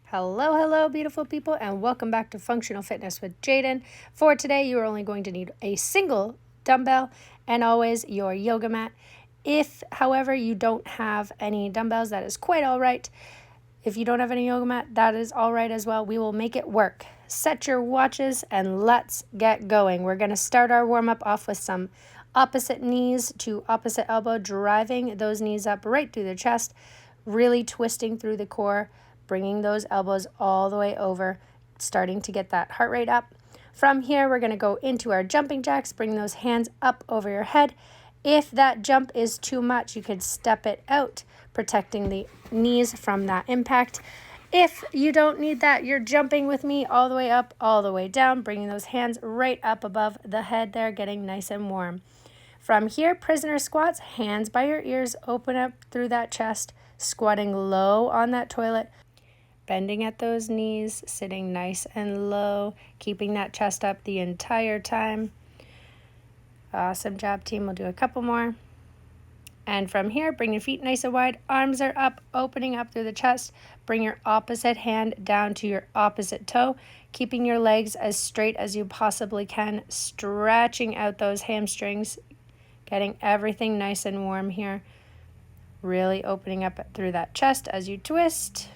Hello, beautiful people, and welcome back to Functional Fitness with Jaden. For today, you are only going to need a single dumbbell and always your yoga mat. If, however, you don't have any dumbbells, that is quite all right. If you don't have any yoga mat, that is all right as well. We will make it work. Set your watches and let's get going. We're going to start our warm-up off with some opposite knees to opposite elbow, driving those knees up right through the chest, really twisting through the core, bringing those elbows all the way over, starting to get that heart rate up. From here, we're going to go into our jumping jacks, bring those hands up over your head. If that jump is too much, you could step it out, protecting the knees from that impact. If you don't need that, you're jumping with me all the way up, all the way down, bringing those hands right up above the head there, getting nice and warm. From here, prisoner squats, hands by your ears, open up through that chest, squatting low on that toilet, bending at those knees, sitting nice and low, keeping that chest up the entire time. Awesome job, team. We'll do a couple more. And from here, bring your feet nice and wide. Arms are up, opening up through the chest. Bring your opposite hand down to your opposite toe, keeping your legs as straight as you possibly can, stretching out those hamstrings, getting everything nice and warm here. Really opening up through that chest as you twist.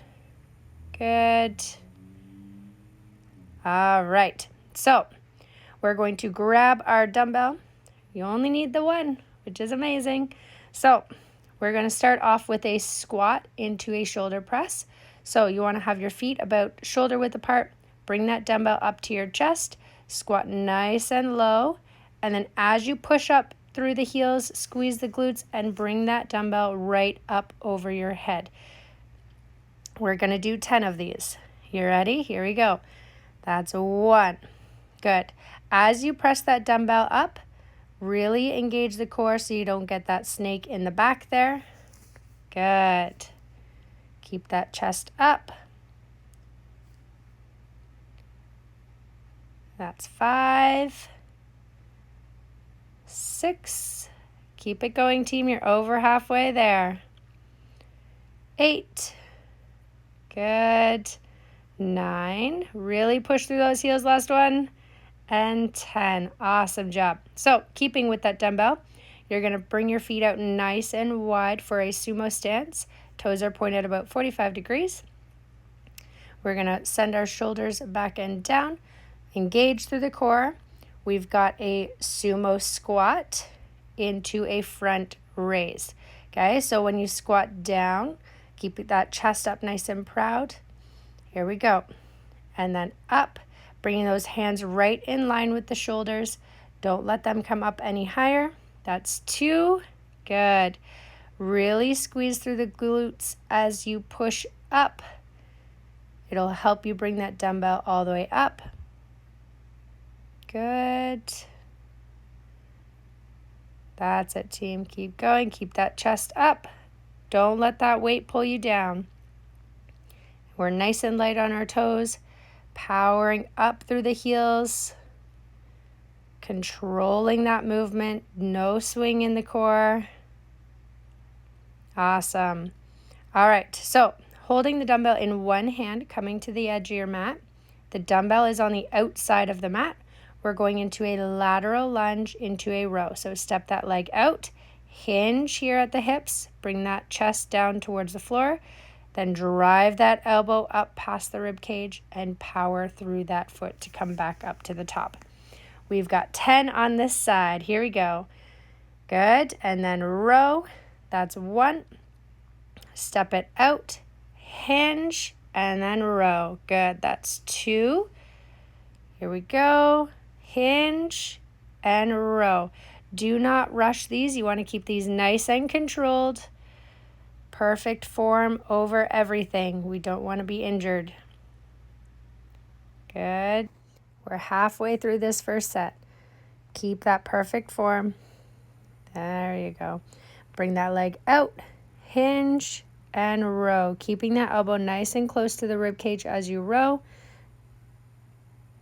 Good. All right. So we're going to grab our dumbbell. You only need the one, which is amazing. So we're going to start off with a squat into a shoulder press. So you want to have your feet about shoulder width apart. Bring that dumbbell up to your chest. Squat nice and low. And then as you push up through the heels, squeeze the glutes and bring that dumbbell right up over your head. We're going to do 10 of these. You ready? Here we go. That's 1. Good. As you press that dumbbell up, really engage the core so you don't get that snake in the back there. Good. Keep that chest up. That's 5. 6. Keep it going, team. You're over halfway there. 8. Good. 9. Really push through those heels. Last one. And 10. Awesome job. So keeping with that dumbbell, you're going to bring your feet out nice and wide for a sumo stance. Toes are pointed about 45 degrees. We're going to send our shoulders back and down. Engage through the core. We've got a sumo squat into a front raise. Okay, so when you squat down, keep that chest up nice and proud. Here we go. And then up, bringing those hands right in line with the shoulders. Don't let them come up any higher. That's 2. Good. Really squeeze through the glutes as you push up. It'll help you bring that dumbbell all the way up. Good. That's it, team. Keep going. Keep that chest up. Don't let that weight pull you down. We're nice and light on our toes, powering up through the heels, controlling that movement, no swing in the core. Awesome. All right, so holding the dumbbell in one hand, coming to the edge of your mat. The dumbbell is on the outside of the mat. We're going into a lateral lunge into a row. So step that leg out, hinge here at the hips, bring that chest down towards the floor, then drive that elbow up past the rib cage and power through that foot to come back up to the top. We've got 10 on this side. Here we go. Good. And then row. That's 1. Step it out, hinge, and then row. Good. That's 2. Here we go. Hinge and row. Do not rush these. You want to keep these nice and controlled. Perfect form over everything. We don't want to be injured. Good. We're halfway through this first set. Keep that perfect form. There you go. Bring that leg out, hinge, and row. Keeping that elbow nice and close to the rib cage as you row.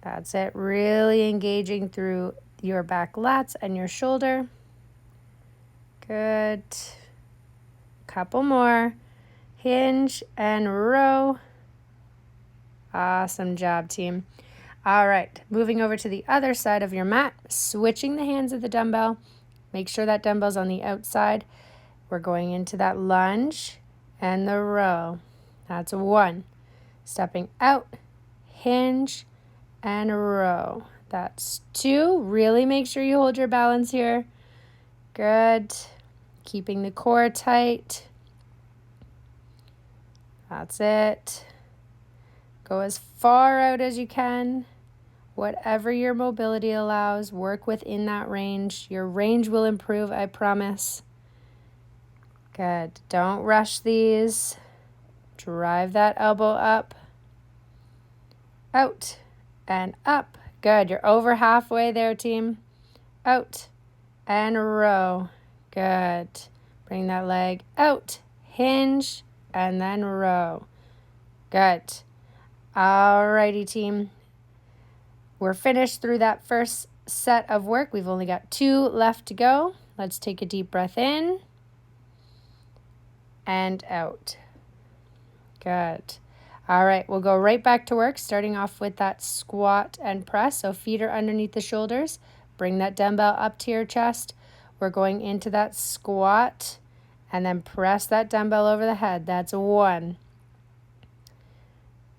That's it. Really engaging through your back lats and your shoulder. Good. Couple more. Hinge and row. Awesome job, team. All right, moving over to the other side of your mat, switching the hands of the dumbbell. Make sure that dumbbell's on the outside. We're going into that lunge and the row. That's 1. Stepping out, hinge, and row. That's 2. Really make sure you hold your balance here. Good. Keeping the core tight. That's it. Go as far out as you can. Whatever your mobility allows, work within that range. Your range will improve, I promise. Good. Don't rush these. Drive that elbow up. Out and up. Good. You're over halfway there, team. Out and row. Good. Bring that leg out. Hinge and then row. Good. Alrighty, team. We're finished through that first set of work. We've only got 2 left to go. Let's take a deep breath in and out. Good. All right, we'll go right back to work, starting off with that squat and press. So feet are underneath the shoulders. Bring that dumbbell up to your chest. We're going into that squat and then press that dumbbell over the head. That's 1.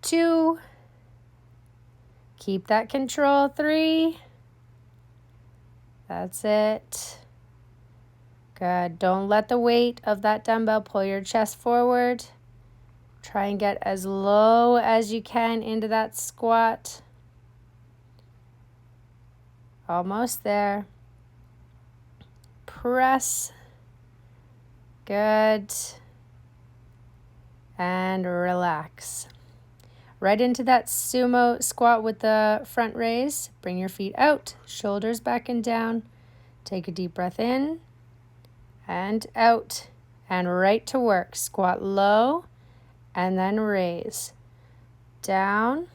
2. Keep that control. 3. That's it. Good. Don't let the weight of that dumbbell pull your chest forward. Try and get as low as you can into that squat. Almost there. Press. Good. And relax. Right into that sumo squat with the front raise. Bring your feet out, shoulders back and down. Take a deep breath in and out and right to work. Squat low and then raise. Down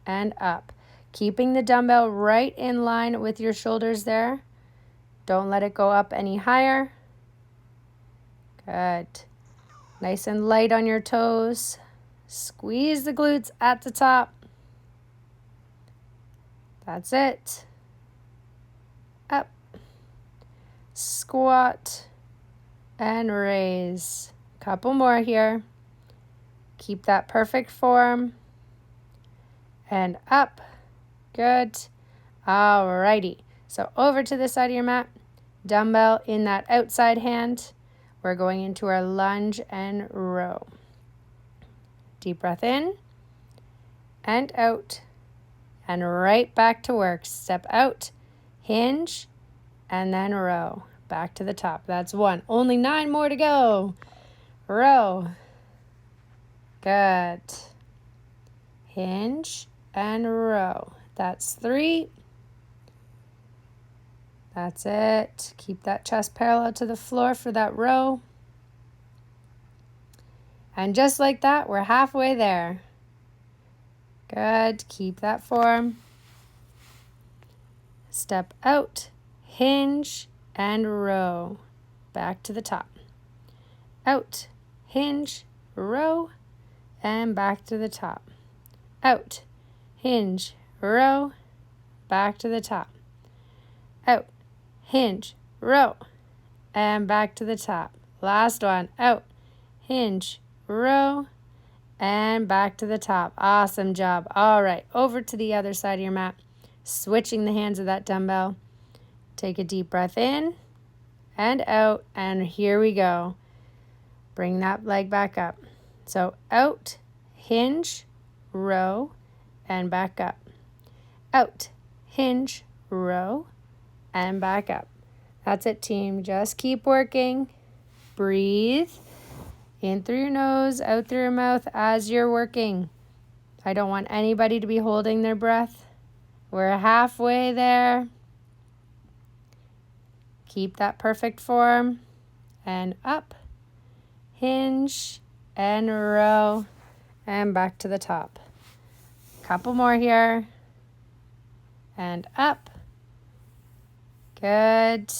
and up. Keeping the dumbbell right in line with your shoulders there. Don't let it go up any higher. Good. Nice and light on your toes. Squeeze the glutes at the top. That's it. Up. Squat and raise. Couple more here. Keep that perfect form. And up. Good. Alrighty. So over to the side of your mat. Dumbbell in that outside hand. We're going into our lunge and row. Deep breath in and out and right back to work. Step out, hinge, and then row. Back to the top. That's 1. Only 9 more to go. Row. Good. Hinge and row. That's 3. That's it. Keep that chest parallel to the floor for that row. And just like that, we're halfway there. Good. Keep that form. Step out, hinge, and row. Back to the top. Out, hinge, row, and back to the top. Out, hinge, row, back to the top. Out, hinge, row, and back to the top. Last one. Out, hinge, row, and back to the top. Awesome job. All right, over to the other side of your mat. Switching the hands of that dumbbell. Take a deep breath in and out, and here we go. Bring that leg back up. So out, hinge, row, and back up. Out, hinge, row, and back up. That's it, team. Just keep working. Breathe. In through your nose, out through your mouth as you're working. I don't want anybody to be holding their breath. We're halfway there. Keep that perfect form. And up, hinge, and row, and back to the top. Couple more here. And up. Good.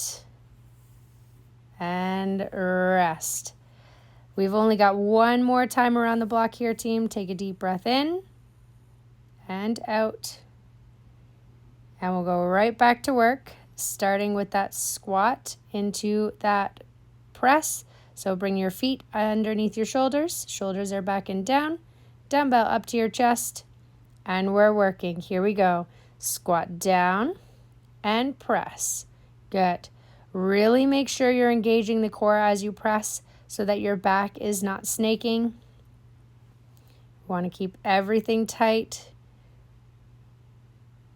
And rest. We've only got 1 more time around the block here, team. Take a deep breath in and out. And we'll go right back to work, starting with that squat into that press. So bring your feet underneath your shoulders. Shoulders are back and down. Dumbbell up to your chest. And we're working. Here we go. Squat down and press. Good. Really make sure you're engaging the core as you press so that your back is not snaking. You want to keep everything tight.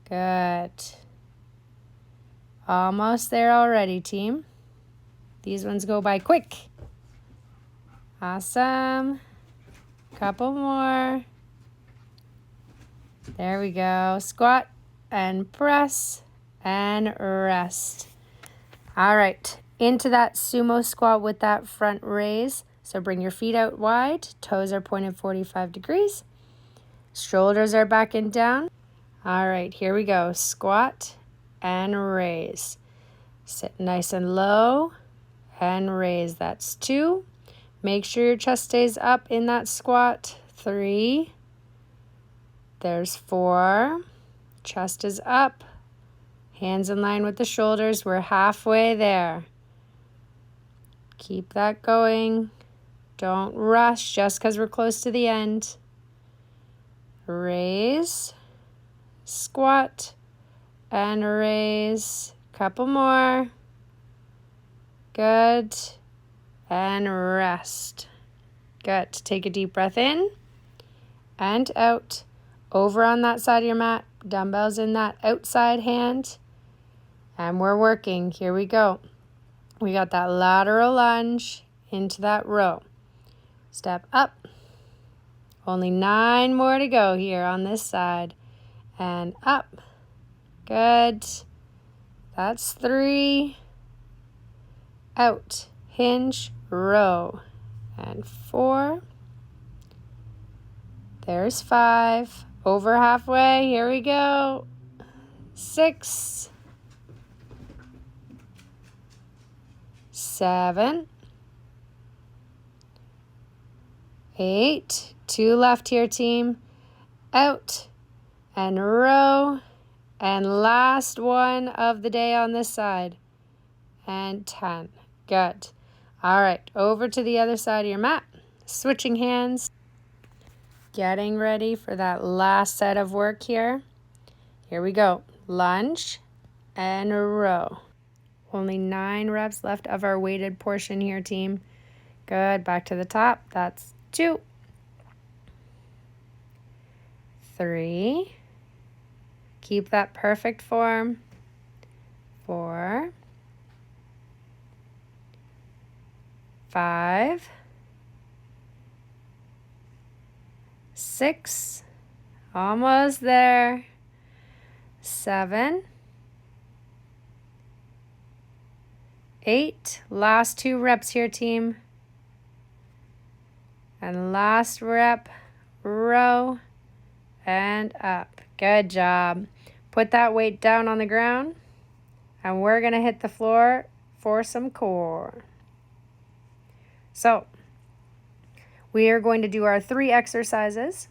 Good. Almost there already, team. These ones go by quick. Awesome. Couple more. There we go. Squat and press and rest. All right. Into that sumo squat with that front raise. So bring your feet out wide. Toes are pointed 45 degrees. Shoulders are back and down. All right. Here we go. Squat and raise. Sit nice and low and raise. That's 2. Make sure your chest stays up in that squat. 3. There's 4. Chest is up. Hands in line with the shoulders. We're halfway there. Keep that going. Don't rush just because we're close to the end. Raise. Squat. And raise. Couple more. Good. And rest. Good. Take a deep breath in and out. Over on that side of your mat. Dumbbells in that outside hand. And we're working. Here we go. We got that lateral lunge into that row. Step up. Only 9 more to go here on this side. And up. Good. That's 3. Out. Hinge. Row. And 4. There's 5. Over halfway. Here we go. 6. 7. 8. 2 left here, team. Out. And row. And last one of the day on this side. And 10. Good. All right. Over to the other side of your mat. Switching hands. Getting ready for that last set of work here. Here we go. Lunge and row. Only 9 reps left of our weighted portion here, team. Good. Back to the top. That's 2. 3. Keep that perfect form. 4. 5. 6. Almost there. 7. 8. Last 2 reps here, team. And last rep, row and up. Good job. Put that weight down on the ground. And we're going to hit the floor for some core. So, we are going to do our 3 exercises.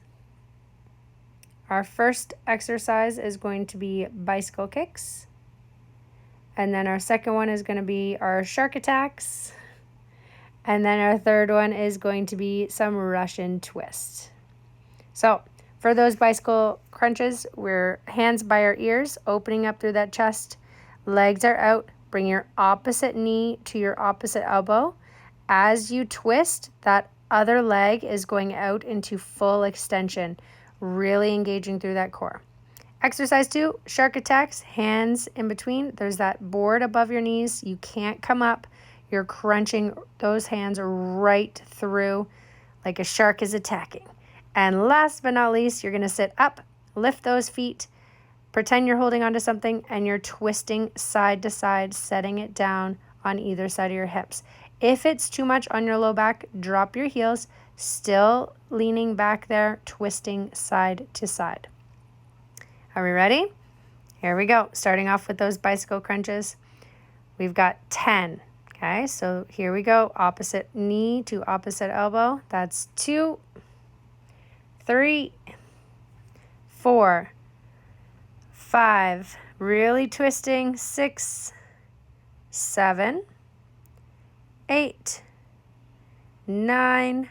Our first exercise is going to be bicycle kicks. And then our second one is going to be our shark attacks. And then our third one is going to be some Russian twists. So for those bicycle crunches, we're hands by our ears, opening up through that chest. Legs are out. Bring your opposite knee to your opposite elbow. As you twist, that other leg is going out into full extension, really engaging through that core. Exercise 2, shark attacks, hands in between. There's that board above your knees. You can't come up. You're crunching those hands right through like a shark is attacking. And last but not least, you're going to sit up, lift those feet, pretend you're holding onto something, and you're twisting side to side, setting it down on either side of your hips. If it's too much on your low back, drop your heels, still leaning back there, twisting side to side. Are we ready? Here we go. Starting off with those bicycle crunches. We've got 10. Okay, so here we go. Opposite knee to opposite elbow. That's 2, 3, 4, 5, really twisting, 6, 7, 8, 9,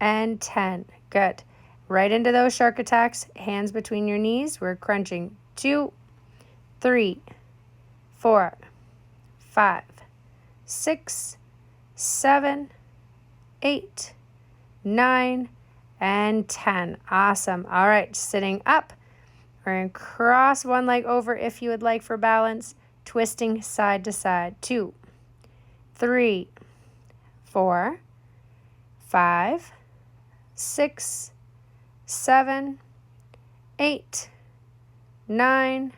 and 10. Good. Right into those shark attacks, hands between your knees. We're crunching 2, 3, 4, 5, 6, 7, 8, 9, and 10. Awesome. All right, sitting up. We're going to cross one leg over if you would like for balance, twisting side to side. 2, 3, 4, 5, 6, 7, 8, 9,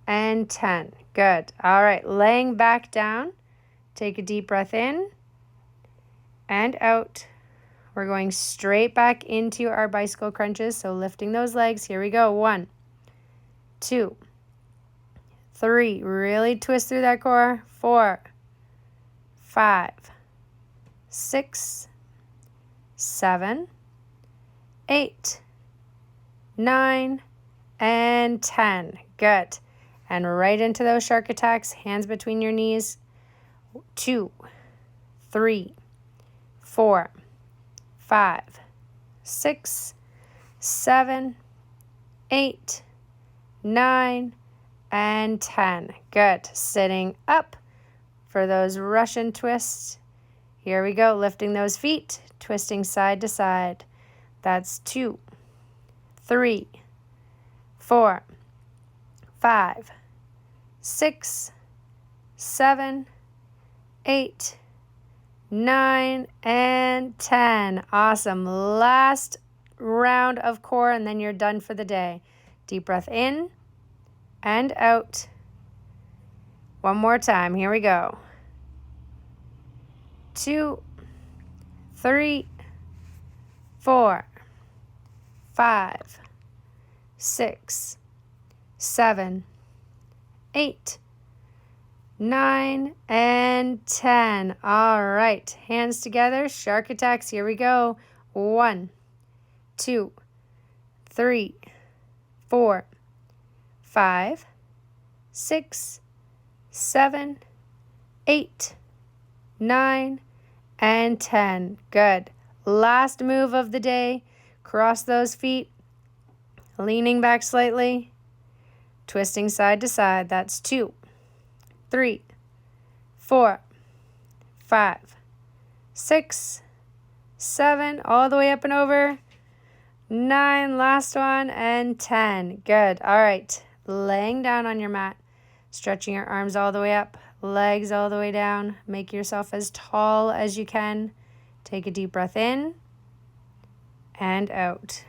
and 10. Good. All right, laying back down. Take a deep breath in and out. We're going straight back into our bicycle crunches, so lifting those legs. Here we go. 1, 2, 3. Really twist through that core. 4, 5, 6, 7, 8, 9, and 10. Good. And right into those shark attacks, hands between your knees. 2, 3, 4, 5, 6, 7, 8, 9, and 10. Good. Sitting up for those Russian twists. Here we go. Lifting those feet, twisting side to side. That's 2, 3, 4, 5, 6, 7, 8, 9, and 10. Awesome. Last round of core, and then you're done for the day. Deep breath in and out. One more time. Here we go. 2, 3, 4, 5, 6, 7, 8, 9, and 10. All right. Hands together. Shark attacks. Here we go. 1, 2, 3, 4, 5, 6, 7, 8, 9, and 10. Good. Last move of the day. Cross those feet. Leaning back slightly. Twisting side to side. That's 2, 3, 4, 5, 6, 7, all the way up and over. 9, last one, and 10. Good. All right. Laying down on your mat, stretching your arms all the way up, legs all the way down. Make yourself as tall as you can. Take a deep breath in and out.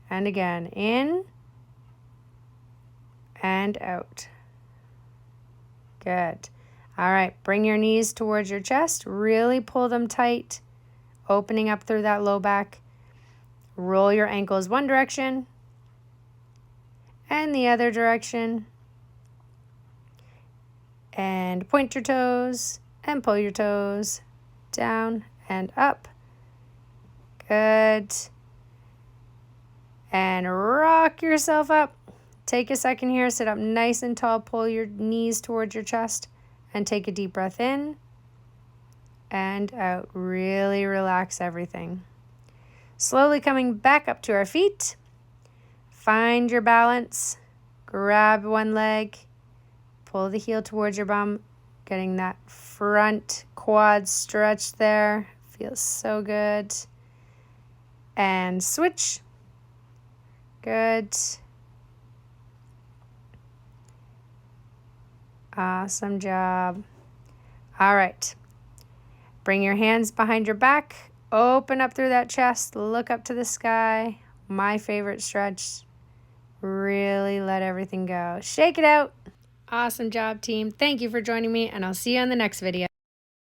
And again, in and out. Good. All right, bring your knees towards your chest. Really pull them tight, opening up through that low back. Roll your ankles one direction and the other direction. And point your toes and pull your toes down and up. Good. And rock yourself up. Take a second here, sit up nice and tall, pull your knees towards your chest, and take a deep breath in and out. Really relax everything. Slowly coming back up to our feet. Find your balance. Grab one leg, pull the heel towards your bum, getting that front quad stretch there. Feels so good. And switch. Good. Awesome job. All right. Bring your hands behind your back. Open up through that chest. Look up to the sky. My favorite stretch. Really let everything go. Shake it out. Awesome job, team. Thank you for joining me, and I'll see you on the next video.